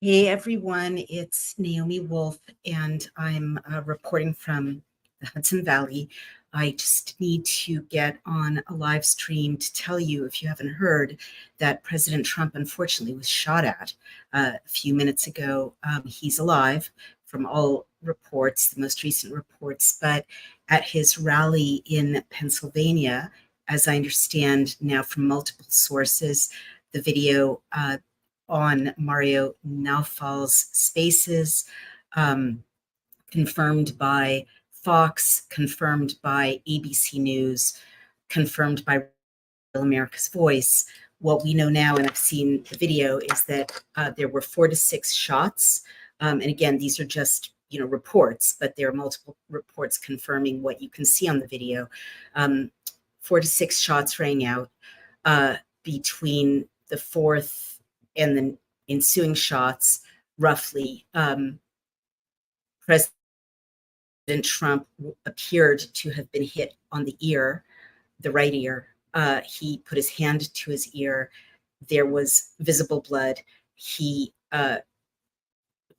Hey everyone, it's Naomi Wolf, and I'm reporting from the Hudson Valley. I just need to get on a live stream to tell you, if you haven't heard, that President Trump unfortunately was shot at a few minutes ago. He's alive from all reports, the most recent reports, but at his rally in Pennsylvania, as I understand now from multiple sources, the video on Mario Naufal's Spaces, um, confirmed by Fox, confirmed by ABC News, confirmed by America's Voice. What we know now, and I've seen the video, is that there were 4 to 6 shots. And again, these are just reports, but there are multiple reports confirming what you can see on the video. 4 to 6 shots rang out between the fourth and the ensuing shots, roughly. President Trump appeared to have been hit on the ear, the right ear. He put his hand to his ear. There was visible blood. He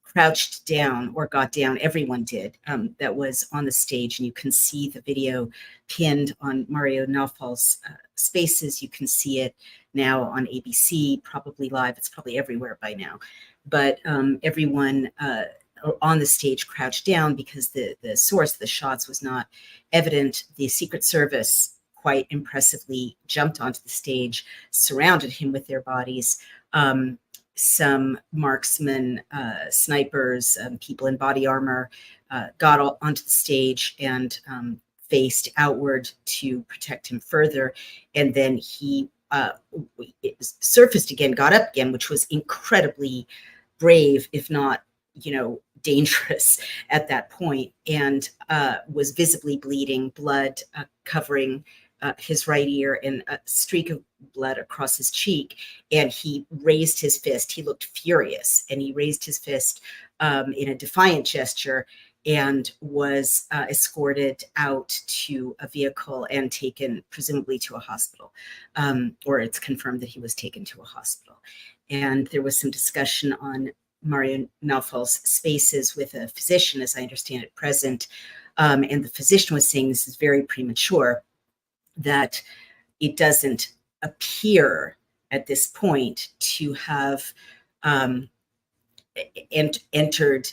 crouched down or got down. Everyone did that was on the stage. And you can see the video pinned on Mario Naufal's Spaces. You can see it now on ABC, probably live. It's probably everywhere by now. But everyone on the stage crouched down because the source of the shots was not evident. The Secret Service quite impressively jumped onto the stage, surrounded him with their bodies. Some marksmen, snipers, people in body armor got onto the stage and faced outward to protect him further. And then he surfaced again, got up again, which was incredibly brave, if not, dangerous at that point, and was visibly bleeding, blood covering his right ear and a streak of blood across his cheek. And he raised his fist. He looked furious, and he raised his fist in a defiant gesture and was escorted out to a vehicle and taken presumably to a hospital, or it's confirmed that he was taken to a hospital. And there was some discussion on Mario Naufal's Spaces with a physician, as I understand it, present. And the physician was saying this is very premature, that it doesn't appear at this point to have entered,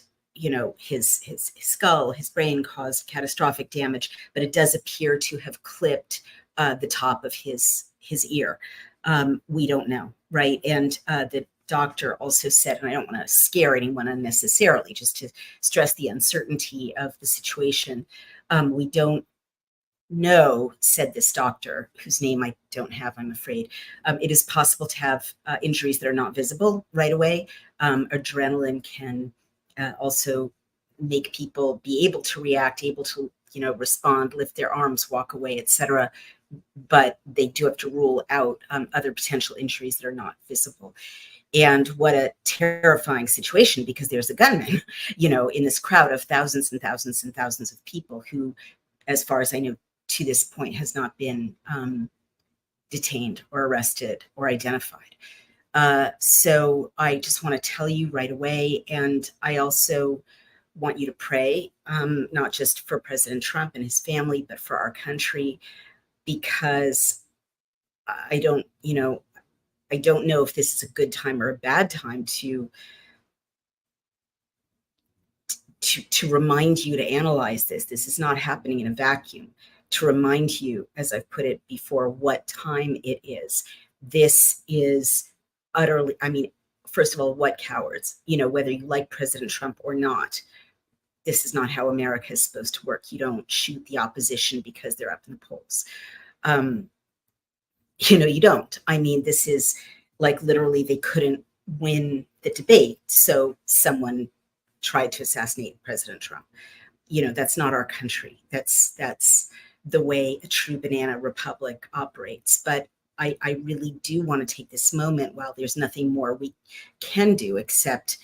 his skull, his brain, caused catastrophic damage, but it does appear to have clipped the top of his ear. We don't know, right? And the doctor also said, and I don't want to scare anyone unnecessarily, just to stress the uncertainty of the situation, we don't know, said this doctor, whose name I don't have, I'm afraid. It is possible to have injuries that are not visible right away. Adrenaline can also make people be able to react, able to, respond, lift their arms, walk away, etc. But they do have to rule out other potential injuries that are not visible. And what a terrifying situation, because there's a gunman, in this crowd of thousands and thousands and thousands of people who, as far as I know, to this point has not been detained or arrested or identified. So I just want to tell you right away, and I also want you to pray, not just for President Trump and his family, but for our country, because I don't know if this is a good time or a bad time to remind you to analyze this. This is not happening in a vacuum. To remind you, as I've put it before, what time it is. This is utterly, first of all, what cowards, whether you like President Trump or not, this is not how America is supposed to work. You don't shoot the opposition because they're up in the polls. You don't. This is like literally they couldn't win the debate, so someone tried to assassinate President Trump. That's not our country. That's the way a true banana republic operates. But I really do want to take this moment, while there's nothing more we can do except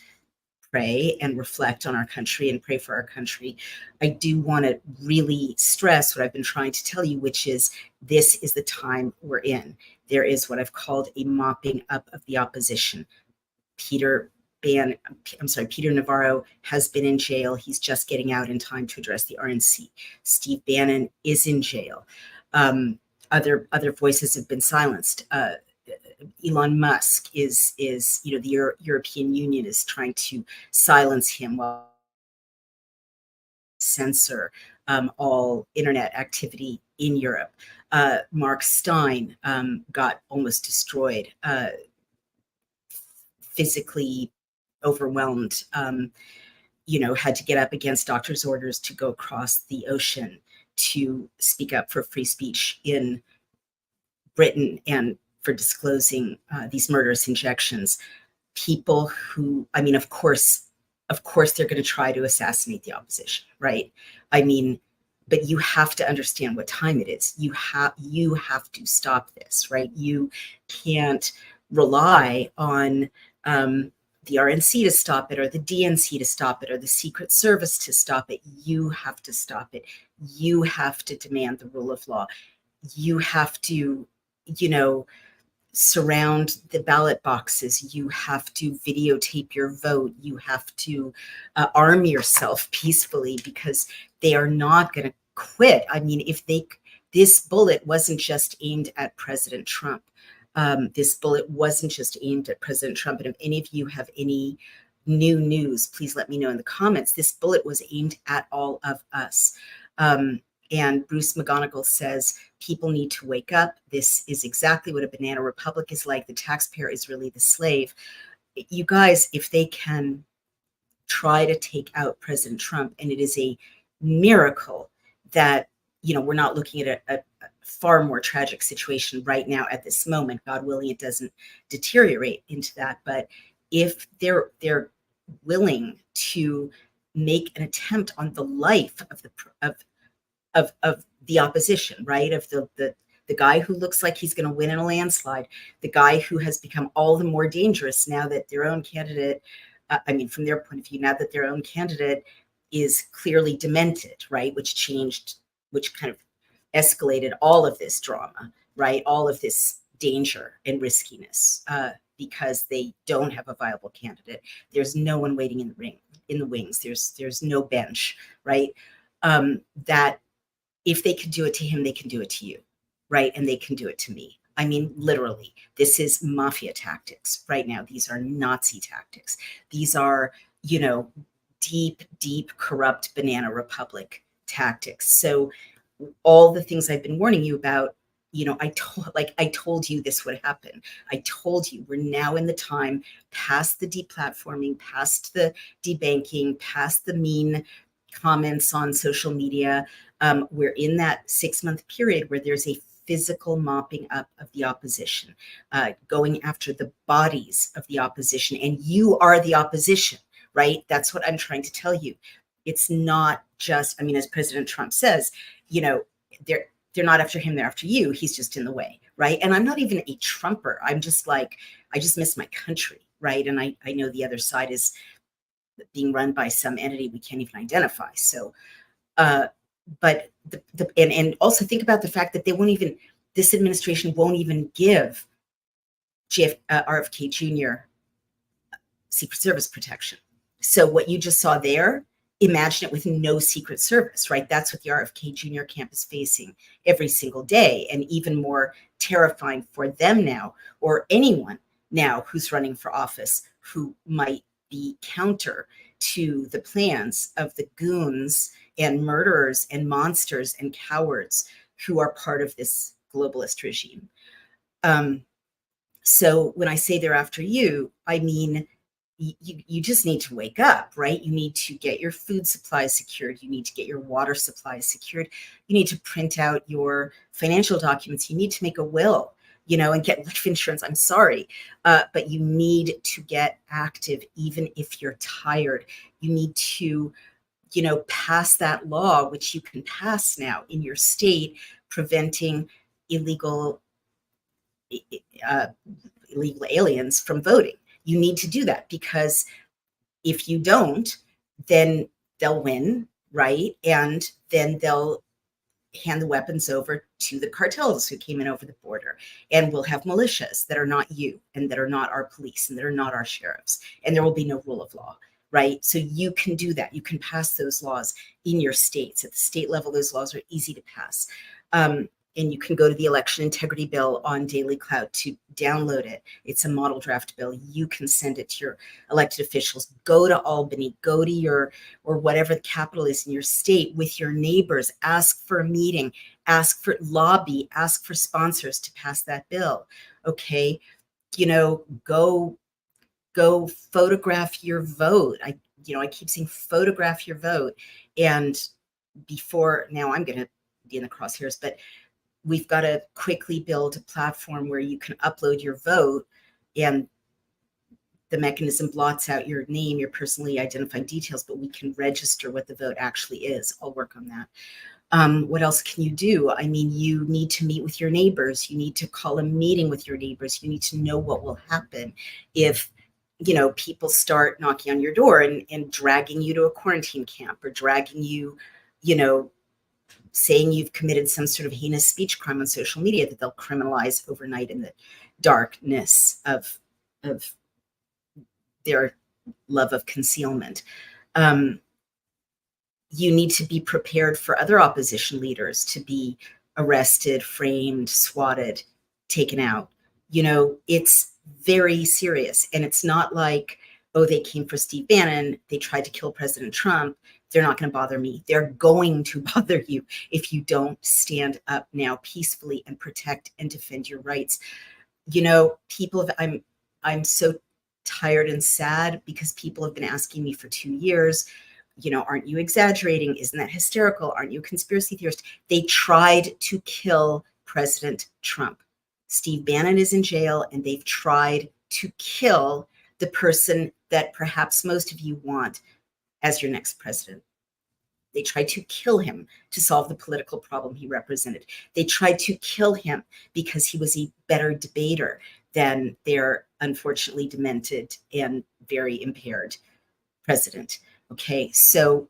pray and reflect on our country and pray for our country. I do want to really stress what I've been trying to tell you, which is this is the time we're in. There is what I've called a mopping up of the opposition. Peter Peter Navarro has been in jail. He's just getting out in time to address the RNC. Steve Bannon is in jail. Other voices have been silenced. Elon Musk is the European Union is trying to silence him while censor all internet activity in Europe. Mark Stein got almost destroyed, physically overwhelmed, had to get up against doctor's orders to go across the ocean to speak up for free speech in Britain and for disclosing these murderous injections. People who, of course, they're going to try to assassinate the opposition, right? But you have to understand what time it is. You have to stop this, right? You can't rely on the RNC to stop it, or the DNC to stop it, or the Secret Service to stop it. You have to stop it. You have to demand the rule of law. You have to, surround the ballot boxes. You have to videotape your vote. You have to arm yourself peacefully, because they are not going to quit. This bullet wasn't just aimed at President Trump. This bullet wasn't just aimed at President Trump. And if any of you have any new news, please let me know in the comments. This bullet was aimed at all of us. And Bruce McGonigal says, people need to wake up. This is exactly what a banana republic is like. The taxpayer is really the slave. You guys, if they can try to take out President Trump, and it is a miracle that, we're not looking at a far more tragic situation right now at this moment. God willing, it doesn't deteriorate into that. But if they're willing to make an attempt on the life of the opposition, right? Of the guy who looks like he's going to win in a landslide, the guy who has become all the more dangerous now that their own candidate, from their point of view, now that their own candidate is clearly demented, right? Which kind of escalated all of this drama, right? All of this danger and riskiness, because they don't have a viable candidate. There's no one waiting in the wings. There's no bench, right? That if they could do it to him, they can do it to you, right? And they can do it to me. Literally, this is mafia tactics right now. These are Nazi tactics. These are, deep, corrupt banana republic tactics. So all the things I've been warning you about, I told you this would happen. I told you we're now in the time past the deplatforming, past the debanking, past the mean comments on social media. We're in that 6-month period where there's a physical mopping up of the opposition, going after the bodies of the opposition. And you are the opposition, right? That's what I'm trying to tell you. It's not just, as President Trump says, they're not after him, they're after you. He's just in the way, right? And I'm not even a Trumper. I'm just like, I just miss my country, right? And I know the other side is being run by some entity we can't even identify. So, but and also think about the fact that this administration won't even give RFK Jr. Secret Service protection. So what you just saw there, imagine it with no Secret Service, right? That's what the RFK Jr. camp is facing every single day, and even more terrifying for them now, or anyone now who's running for office who might be counter to the plans of the goons and murderers and monsters and cowards who are part of this globalist regime. So when I say they're after you, you just need to wake up, right? You need to get your food supply secured. You need to get your water supply secured. You need to print out your financial documents. You need to make a will, and get life insurance. I'm sorry, but you need to get active, even if you're tired. You need to, pass that law, which you can pass now in your state, preventing illegal aliens from voting. You need to do that, because if you don't, then they'll win, right? And then they'll hand the weapons over to the cartels who came in over the border. And we'll have militias that are not you and that are not our police and that are not our sheriffs. And there will be no rule of law, right? So you can do that. You can pass those laws in your states. At the state level, those laws are easy to pass. And you can go to the election integrity bill on Daily Cloud to download it. It's a model draft bill. You can send it to your elected officials. Go to Albany, go to your, or whatever the capital is in your state with your neighbors. Ask for a meeting, ask for lobby, ask for sponsors to pass that bill. Okay. Go photograph your vote. I keep saying photograph your vote. And before, now I'm going to be in the crosshairs, but we've got to quickly build a platform where you can upload your vote and the mechanism blots out your name, your personally identified details, but we can register what the vote actually is. I'll work on that. What else can you do? I mean, you need to meet with your neighbors. You need to call a meeting with your neighbors. You need to know what will happen if, people start knocking on your door and dragging you to a quarantine camp or dragging you, saying you've committed some sort of heinous speech crime on social media that they'll criminalize overnight in the darkness of their love of concealment. You need to be prepared for other opposition leaders to be arrested, framed, swatted, taken out. It's very serious. And it's not like, oh, they came for Steve Bannon, they tried to kill President Trump, they're not going to bother me. They're going to bother you if you don't stand up now peacefully and protect and defend your rights. I'm so tired and sad because people have been asking me for 2 years, aren't you exaggerating? Isn't that hysterical? Aren't you a conspiracy theorist? They tried to kill President Trump. Steve Bannon is in jail, and they've tried to kill the person that perhaps most of you want as your next president. They tried to kill him to solve the political problem he represented. They tried to kill him because he was a better debater than their unfortunately demented and very impaired president. Okay, so,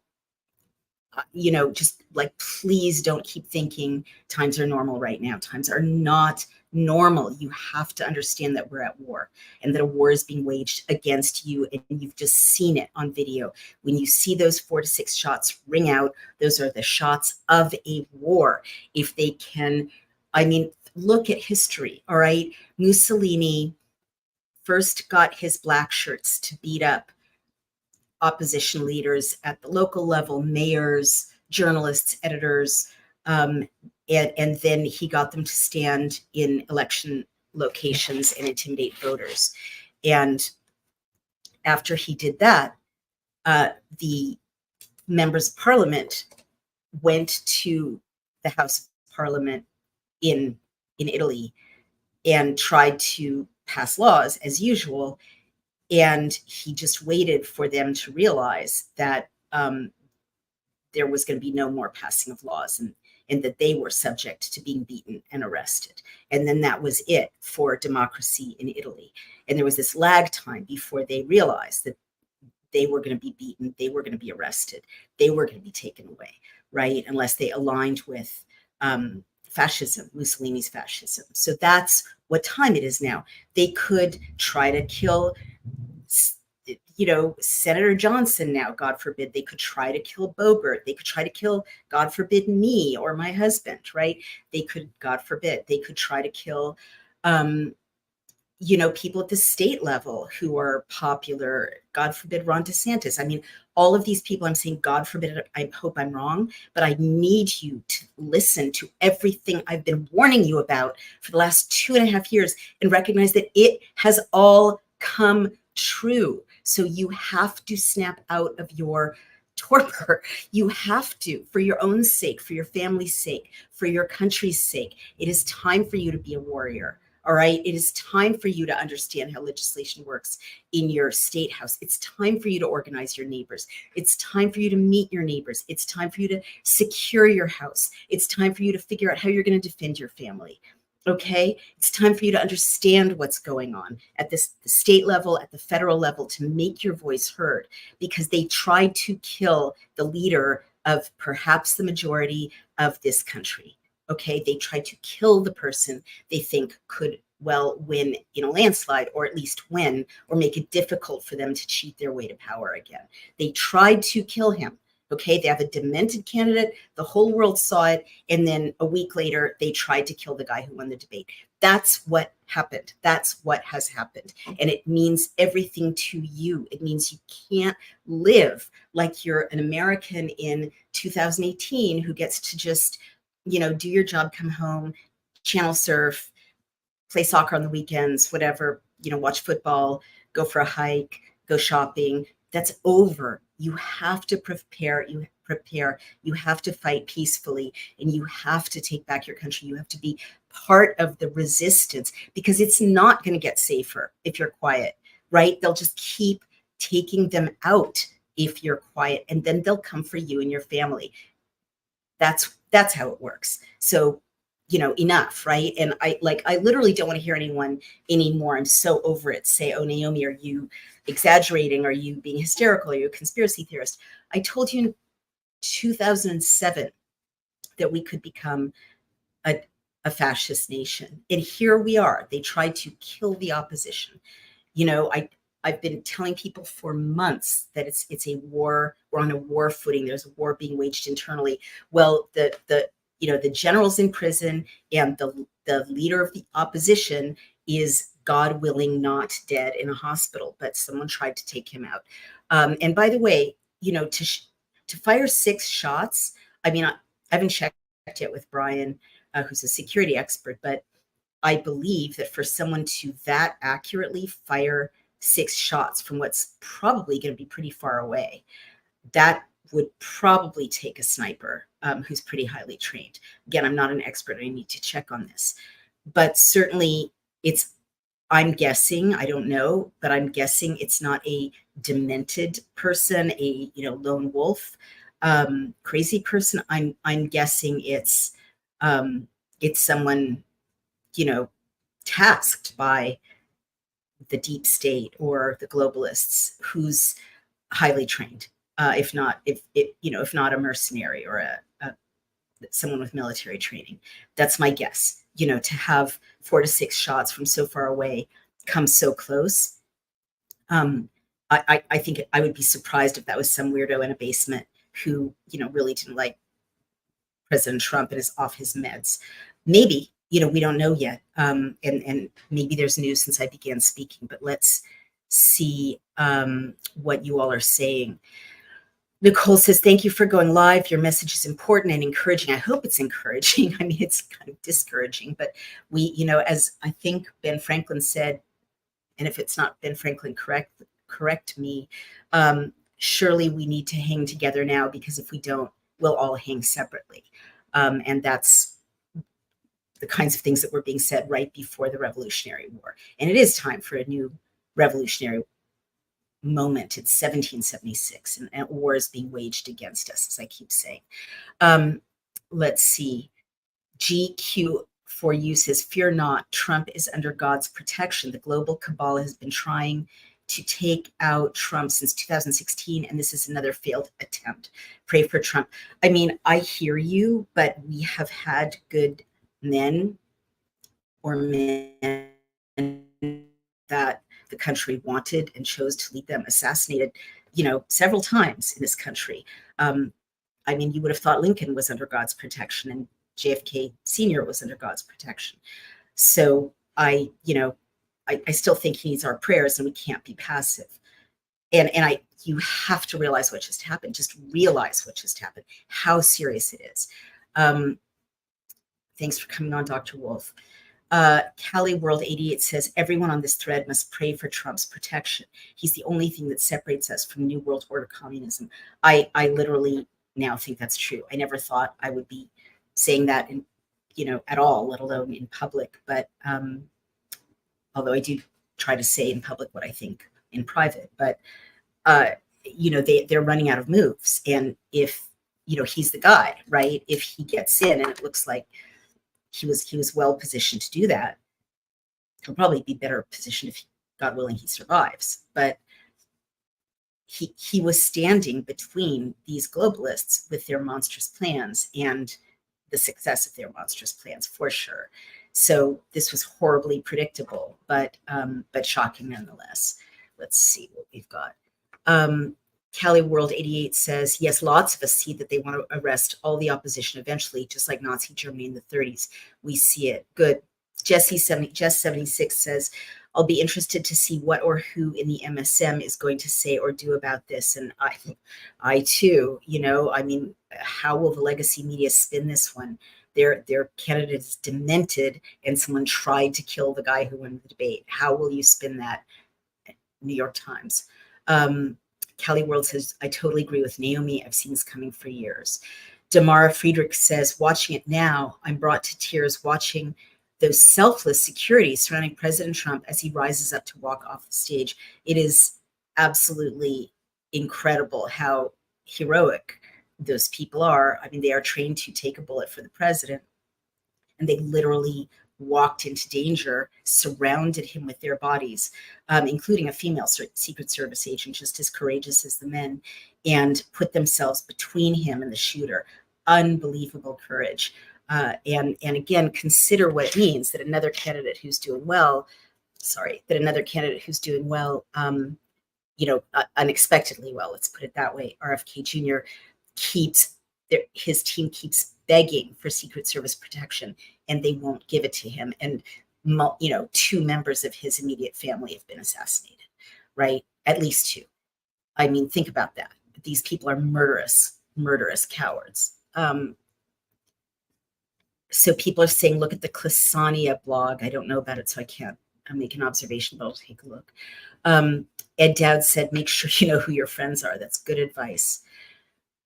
just please don't keep thinking times are normal right now. Times are not normal. You have to understand that we're at war and that a war is being waged against you. And you've just seen it on video. When you see those 4 to 6 shots ring out, those are the shots of a war. If they can, look at history. All right. Mussolini first got his black shirts to beat up opposition leaders at the local level, mayors, journalists, editors, and then he got them to stand in election locations and intimidate voters. And after he did that, the members of parliament went to the House of Parliament in Italy and tried to pass laws as usual. And he just waited for them to realize that there was going to be no more passing of laws and that they were subject to being beaten and arrested. And then that was it for democracy in Italy. And there was this lag time before they realized that they were going to be beaten, they were going to be arrested, they were going to be taken away, right? Unless they aligned with fascism, Mussolini's fascism. So that's what time it is now. They could try to kill Senator Johnson now, God forbid. They could try to kill Bogert. They could try to kill, God forbid, me or my husband, right? They could, God forbid, they could try to kill, people at the state level who are popular, God forbid, Ron DeSantis. All of these people, I'm saying, God forbid, I hope I'm wrong, but I need you to listen to everything I've been warning you about for the last 2.5 years and recognize that it has all come true. So you have to snap out of your torpor. You have to, for your own sake, for your family's sake, for your country's sake. It is time for you to be a warrior. All right. It is time for you to understand how legislation works in your state house. It's time for you to organize your neighbors. It's time for you to meet your neighbors. It's time for you to secure your house. It's time for you to figure out how you're going to defend your family. Okay, it's time for you to understand what's going on at the state level, at the federal level, to make your voice heard, because they tried to kill the leader of perhaps the majority of this country. Okay, they try to kill the person they think could well win in a landslide, or at least win, or make it difficult for them to cheat their way to power again. They tried to kill him. Okay, they have a demented candidate. The whole world saw it. And then a week later, they tried to kill the guy who won the debate. That's what happened. That's what has happened. And it means everything to you. It means you can't live like you're an American in 2018 who gets to just, do your job, come home, channel surf, play soccer on the weekends, whatever, watch football, go for a hike, go shopping. That's over. You have to prepare. You have to fight peacefully, and you have to take back your country. You have to be part of the resistance, because it's not going to get safer if you're quiet, right? They'll just keep taking them out if you're quiet, and then they'll come for you and your family. That's how it works. So, enough, right? And I literally don't want to hear anyone anymore. I'm so over it. Say, oh, Naomi, are you exaggerating? Are you being hysterical? Are you a conspiracy theorist? I told you in 2007 that we could become a fascist nation. And here we are. They tried to kill the opposition. I've been telling people for months that it's a war. We're on a war footing. There's a war being waged internally. Well, the general's in prison, and the leader of the opposition is, God willing, not dead in a hospital, but someone tried to take him out. And by the way, to fire 6 shots. I mean, I haven't checked yet with Brian, who's a security expert, but I believe that for someone to that accurately fire 6 shots from what's probably going to be pretty far away, that would probably take a sniper who's pretty highly trained. Again, I'm not an expert. I need to check on this. But certainly I'm guessing, I don't know, but I'm guessing it's not a demented person, a lone wolf, crazy person. I'm guessing it's someone, tasked by the deep state or the globalists, who's highly trained, if not a mercenary or someone with military training. That's my guess. To have 4 to 6 shots from so far away come so close. I think I would be surprised if that was some weirdo in a basement who, really didn't like President Trump and is off his meds. Maybe, we don't know yet. And maybe there's news since I began speaking, but let's see what you all are saying. Nicole says, thank you for going live. Your message is important and encouraging. I hope it's encouraging. I mean, it's kind of discouraging, but we, as I think Ben Franklin said, and if it's not Ben Franklin, correct me, surely we need to hang together now, because if we don't, we'll all hang separately. And that's the kinds of things that were being said right before the Revolutionary War. And it is time for a new revolutionary moment. It's 1776, and war is being waged against us, as I keep saying. Let's see. GQ4U says, fear not, Trump is under God's protection. The global cabal has been trying to take out Trump since 2016, and this is another failed attempt. Pray for Trump. I mean, I hear you, but we have had good men or men that the country wanted and chose to lead them assassinated, several times in this country. I mean, you would have thought Lincoln was under God's protection and JFK Sr. was under God's protection. So I still think he needs our prayers, and we can't be passive. And you have to realize what just happened. Just realize what just happened, how serious it is. Thanks for coming on, Dr. Wolf. Cali World 88 says, everyone on this thread must pray for Trump's protection. He's the only thing that separates us from New World Order communism. I literally now think that's true. I never thought I would be saying that at all, let alone in public. But although I do try to say in public what I think in private, but they're running out of moves. And if he's the guy, right? If he gets in, and it looks like he was well positioned to do that, he'll probably be better positioned if, God willing, he survives. But he was standing between these globalists with their monstrous plans and the success of their monstrous plans, for sure. So this was horribly predictable, but shocking nonetheless. Let's see what we've got. Cali World 88 says, yes, lots of us see that they want to arrest all the opposition eventually, just like Nazi Germany in the 30s. We see it. Good. Jess 76 says, I'll be interested to see what or who in the MSM is going to say or do about this. And I too, I mean, how will the legacy media spin this one? Their candidate is demented and someone tried to kill the guy who won the debate. How will you spin that? New York Times. Cali World says, I totally agree with Naomi. I've seen this coming for years. Damara Friedrich says, watching it now, I'm brought to tears watching those selfless security surrounding President Trump as he rises up to walk off the stage. It is absolutely incredible how heroic those people are. I mean, they are trained to take a bullet for the president, and they literally walked into danger, surrounded him with their bodies, including a female Secret Service agent, just as courageous as the men, and put themselves between him and the shooter. Unbelievable courage. And again, consider what it means that another candidate who's doing well, unexpectedly well, let's put it that way, RFK Jr. his team keeps begging for Secret Service protection, and they won't give it to him. And, 2 members of his immediate family have been assassinated, right? At least 2. I mean, think about that. These people are murderous cowards. So people are saying, look at the Clisania blog. I don't know about it, so I can't make an observation, but I'll take a look. Ed Dowd said, make sure you know who your friends are. That's good advice.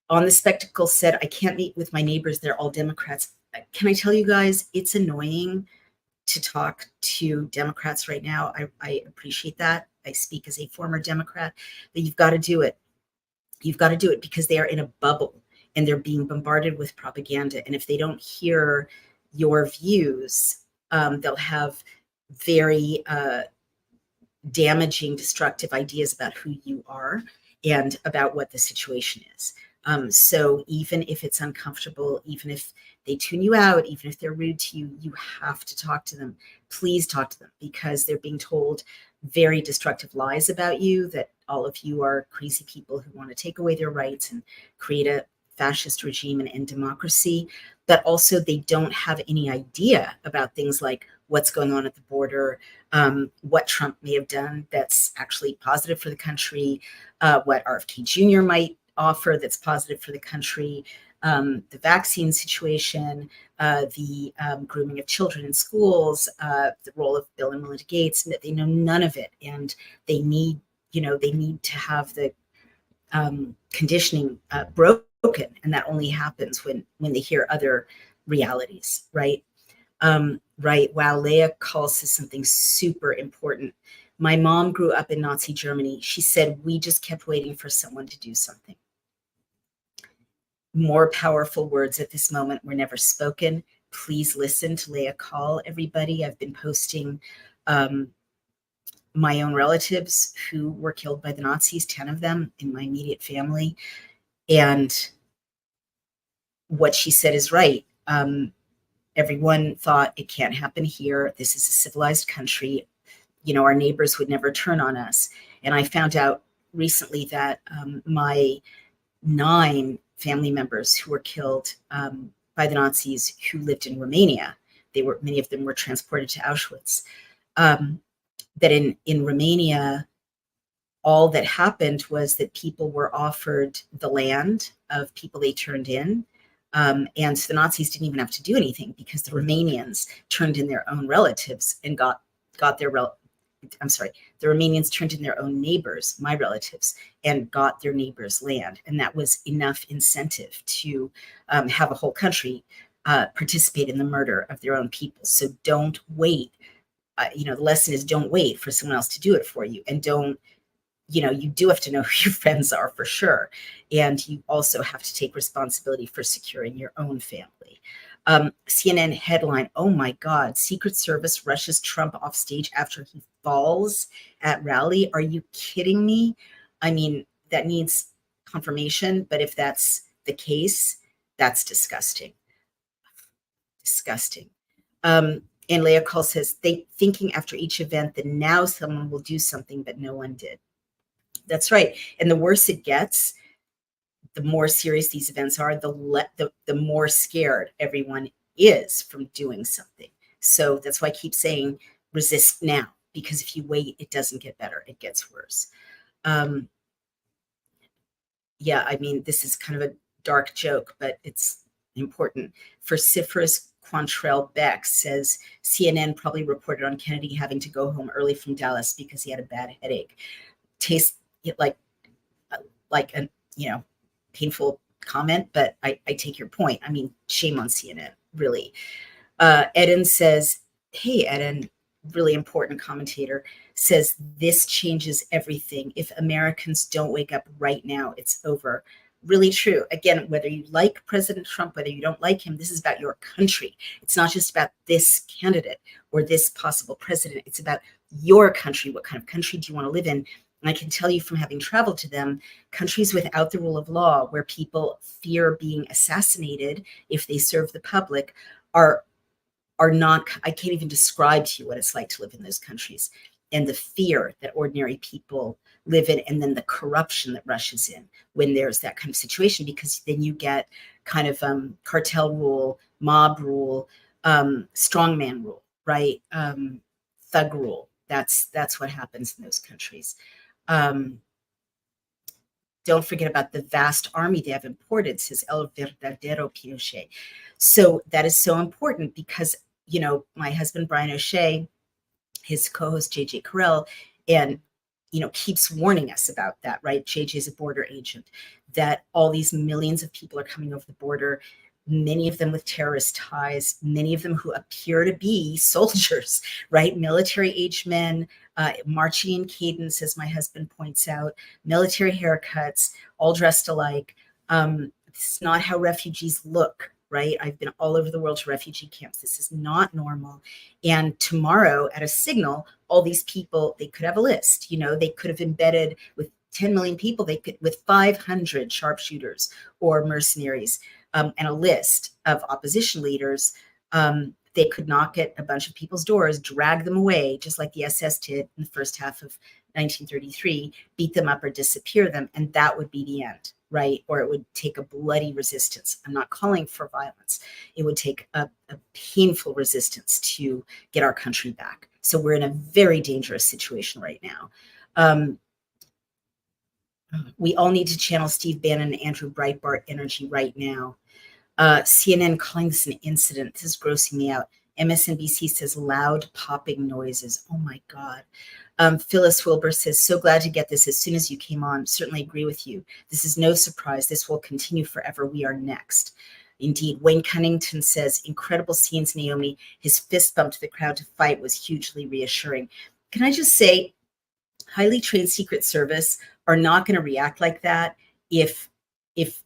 On the Spectacle said, I can't meet with my neighbors. They're all Democrats. Can I tell you guys, it's annoying to talk to Democrats right now. I appreciate that. I speak as a former Democrat, but you've got to do it. You've got to do it because they are in a bubble and they're being bombarded with propaganda. And if they don't hear your views, they'll have very damaging, destructive ideas about who you are and about what the situation is. So even if it's uncomfortable, even if they tune you out, even if they're rude to you, you have to talk to them. Please talk to them, because they're being told very destructive lies about you, that all of you are crazy people who want to take away their rights and create a fascist regime and end democracy. But also they don't have any idea about things like what's going on at the border, what Trump may have done that's actually positive for the country, what RFK Jr. might offer that's positive for the country, the vaccine situation, the grooming of children in schools, the role of Bill and Melinda Gates. They know none of it, and they need to have the conditioning broken, and that only happens when they hear other realities, right? Right. Wow. Leah calls this something super important. My mom grew up in Nazi Germany. She said, we just kept waiting for someone to do something. More powerful words at this moment were never spoken. Please listen to Leah Call, everybody. I've been posting my own relatives who were killed by the Nazis, 10 of them in my immediate family. And what she said is right. Everyone thought it can't happen here. This is a civilized country. Our neighbors would never turn on us. And I found out recently that my 9 family members who were killed by the Nazis who lived in Romania, many of them were transported to Auschwitz, that in Romania, all that happened was that people were offered the land of people they turned in. And the Nazis didn't even have to do anything, because the Romanians turned in their own relatives and got their the Romanians turned in their own neighbors, my relatives, and got their neighbors' land. And that was enough incentive to have a whole country participate in the murder of their own people. So don't wait. The lesson is, don't wait for someone else to do it for you. And don't, you do have to know who your friends are for sure. And you also have to take responsibility for securing your own family. CNN headline, oh my God, Secret Service rushes Trump off stage after he falls at rally. Are you kidding me? I mean, that needs confirmation, but if that's the case, that's disgusting. Disgusting. And Leah Call says, thinking after each event that now someone will do something, but no one did. That's right. And the worse it gets, the more serious these events are, the more scared everyone is from doing something. So that's why I keep saying resist now, because if you wait, it doesn't get better. It gets worse. Yeah, I mean, this is kind of a dark joke, but it's important. Vociferous Quantrell Beck says CNN probably reported on Kennedy having to go home early from Dallas because he had a bad headache. Tastes like a painful comment, but I take your point. I mean, shame on CNN, really. Eden says, hey, Eden, really important commentator, says this changes everything. If Americans don't wake up right now, it's over. Really true. Again, whether you like President Trump, whether you don't like him, this is about your country. It's not just about this candidate or this possible president. It's about your country. What kind of country do you want to live in? And I can tell you from having traveled to them, countries without the rule of law, where people fear being assassinated if they serve the public, are not, I can't even describe to you what it's like to live in those countries, and the fear that ordinary people live in, and then the corruption that rushes in when there's that kind of situation, because then you get kind of cartel rule, mob rule, strongman rule, right? Thug rule. That's what happens in those countries. Don't forget about the vast army they have imported, says El Verdadero Pinochet. So that is so important because, my husband, Brian O'Shea, his co-host, JJ Carell, and, keeps warning us about that, right? JJ's a border agent, that all these millions of people are coming over the border, many of them with terrorist ties, many of them who appear to be soldiers, right? Military-aged men, marching in cadence, as my husband points out, military haircuts, all dressed alike. This is not how refugees look, right? I've been all over the world to refugee camps. This is not normal. And tomorrow at a signal, all these people, they could have a list, they could have embedded with 10 million people, they could, with 500 sharpshooters or mercenaries, and a list of opposition leaders. They could knock at a bunch of people's doors, drag them away, just like the SS did in the first half of 1933, beat them up or disappear them, and that would be the end, right? Or it would take a bloody resistance. I'm not calling for violence. It would take a painful resistance to get our country back. So we're in a very dangerous situation right now. We all need to channel Steve Bannon and Andrew Breitbart energy right now. CNN calling this an incident. This is grossing me out. MSNBC says loud popping noises. Oh my God. Phyllis Wilbur says, so glad to get this as soon as you came on. Certainly agree with you. This is no surprise. This will continue forever. We are next. Indeed. Wayne Cunnington says, incredible scenes, Naomi. His fist bump to the crowd to fight was hugely reassuring. Can I just say, highly trained Secret Service are not going to react like that if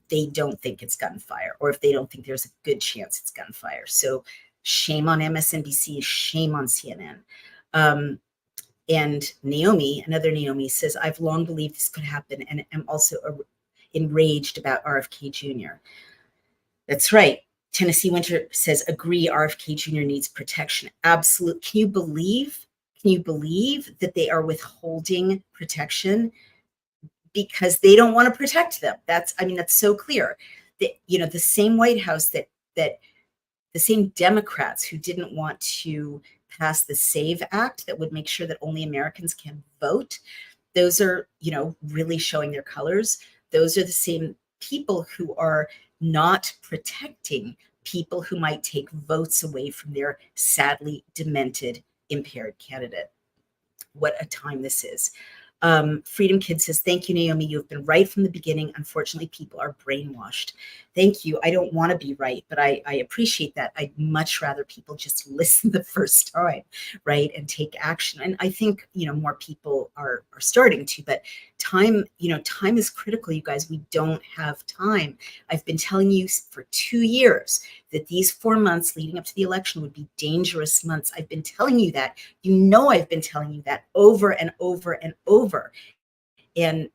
they don't think it's gunfire, or if they don't think there's a good chance it's gunfire. So shame on MSNBC, shame on CNN. And Naomi, another Naomi, says, I've long believed this could happen and am also enraged about RFK Jr. That's right. Tennessee Winter says, agree, RFK Jr. needs protection. Absolutely. Can you believe that they are withholding protection because they don't want to protect them? That's so clear. The same White House that the same Democrats who didn't want to pass the SAVE Act that would make sure that only Americans can vote, those are, really showing their colors. Those are the same people who are not protecting people who might take votes away from their sadly demented, impaired candidate. What a time this is. Freedom Kid says, thank you, Naomi. You've been right from the beginning. Unfortunately, people are brainwashed. Thank you. I don't want to be right, but I appreciate that. I'd much rather people just listen the first time, right, and take action. And I think, more people are starting to, but time is critical, you guys. We don't have time. I've been telling you for 2 years that these 4 months leading up to the election would be dangerous months. I've been telling you that. I've been telling you that over and over and over. And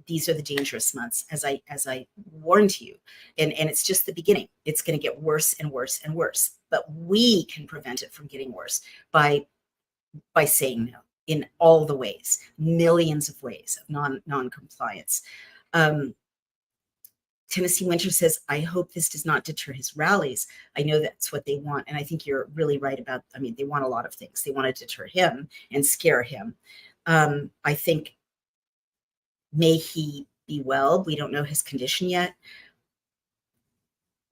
these are the dangerous months, as I warned you, and it's just the beginning. It's going to get worse and worse and worse, but we can prevent it from getting worse by saying no in all the ways, millions of ways of non-compliance. Tennessee Winter says, I hope this does not deter his rallies. I know that's what they want. And I think you're really right about, I mean, they want a lot of things. They want to deter him and scare him. I think, may he be well. We don't know his condition yet.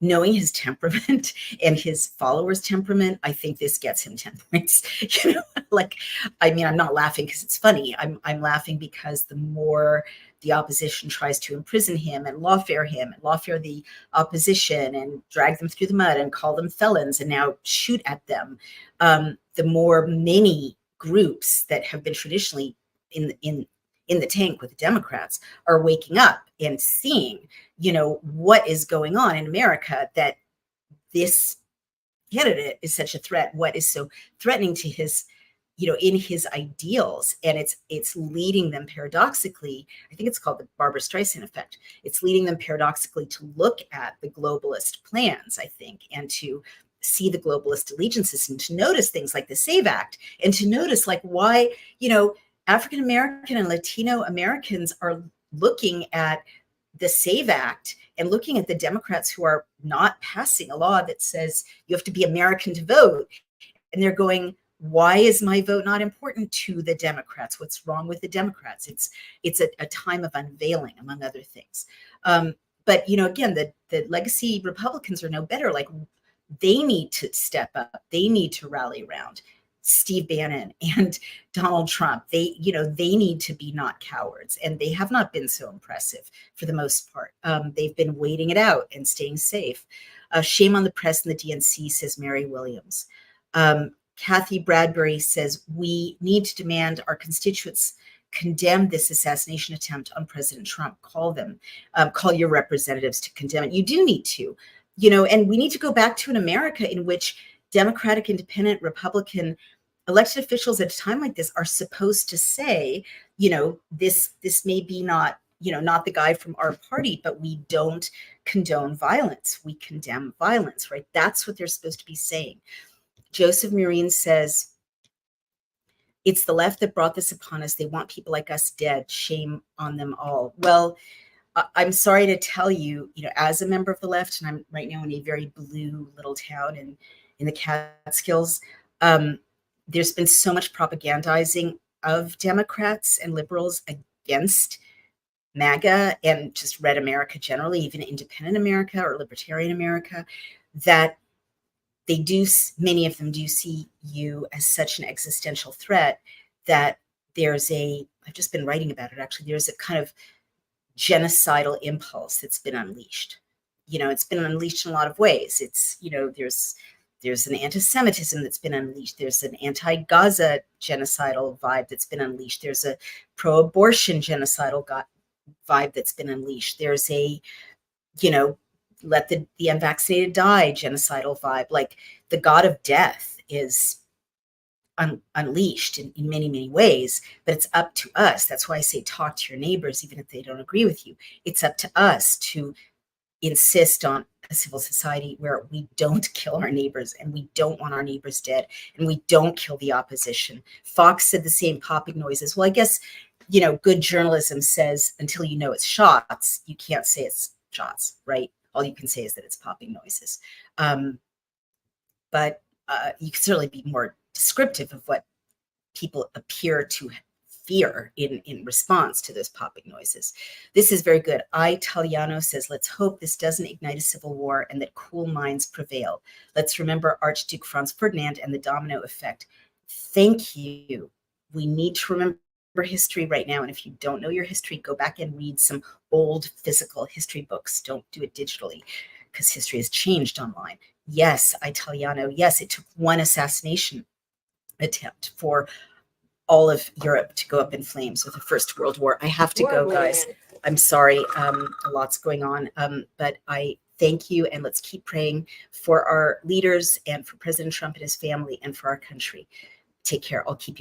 Knowing his temperament and his followers' temperament, I think this gets him 10 points. You know, like, I mean, I'm not laughing because it's funny. I'm laughing because the more the opposition tries to imprison him and lawfare the opposition and drag them through the mud and call them felons and now shoot at them, the more many groups that have been traditionally in the tank with the Democrats are waking up and seeing, you know, what is going on in America, that this candidate is such a threat, what is so threatening to his, you know, in his ideals. And it's leading them paradoxically, I think it's called the Barbara Streisand effect. It's leading them paradoxically to look at the globalist plans, I think, and to see the globalist allegiances and to notice things like the SAVE Act and to notice like why, you know, African American and Latino Americans are looking at the SAVE Act and looking at the Democrats who are not passing a law that says you have to be American to vote. And they're going, why is my vote not important to the Democrats? What's wrong with the Democrats? It's a time of unveiling, among other things. But, you know, again, the legacy Republicans are no better. Like, they need to step up. They need to rally around Steve Bannon and Donald Trump. They need to be not cowards, and they have not been so impressive for the most part. They've been waiting it out and staying safe. Shame on the press and the DNC, says Mary Williams. Kathy Bradbury says, we need to demand our constituents condemn this assassination attempt on President Trump. Call your representatives to condemn it. You do need to, you know, and we need to go back to an America in which Democratic, Independent, Republican elected officials at a time like this are supposed to say, you know, this may be not, you know, not the guy from our party, but we don't condone violence. We condemn violence, right? That's what they're supposed to be saying. Joseph Mureen says, it's the left that brought this upon us. They want people like us dead. Shame on them all. Well, I'm sorry to tell you, you know, as a member of the left, and I'm right now in a very blue little town in the Catskills, there's been so much propagandizing of Democrats and liberals against MAGA and just red America generally, even independent America or libertarian America, that many of them do see you as such an existential threat that I've just been writing about it actually, there's a kind of genocidal impulse that's been unleashed. You know, it's been unleashed in a lot of ways. It's, you know, there's an anti-Semitism that's been unleashed. There's an anti-Gaza genocidal vibe that's been unleashed. There's a pro-abortion genocidal vibe that's been unleashed. There's a, you know, let the unvaccinated die genocidal vibe. Like, the god of death is unleashed in many, many ways, but it's up to us. That's why I say talk to your neighbors, even if they don't agree with you. It's up to us to insist on a civil society where we don't kill our neighbors, and we don't want our neighbors dead, and we don't kill the opposition. Fox said the same, popping noises. Well, I guess, you know, good journalism says until you know it's shots, you can't say it's shots, right? All you can say is that it's popping noises. But you can certainly be more descriptive of what people appear to fear in response to those popping noises. This is very good. Italiano says, let's hope this doesn't ignite a civil war and that cool minds prevail. Let's remember Archduke Franz Ferdinand and the domino effect. Thank you. We need to remember history right now. And if you don't know your history, go back and read some old physical history books. Don't do it digitally, because history has changed online. Yes, Italiano. Yes, it took one assassination attempt for all of Europe to go up in flames with the First World War. I have to go, guys. I'm sorry. A lot's going on. But I thank you. And let's keep praying for our leaders and for President Trump and his family and for our country. Take care. I'll keep you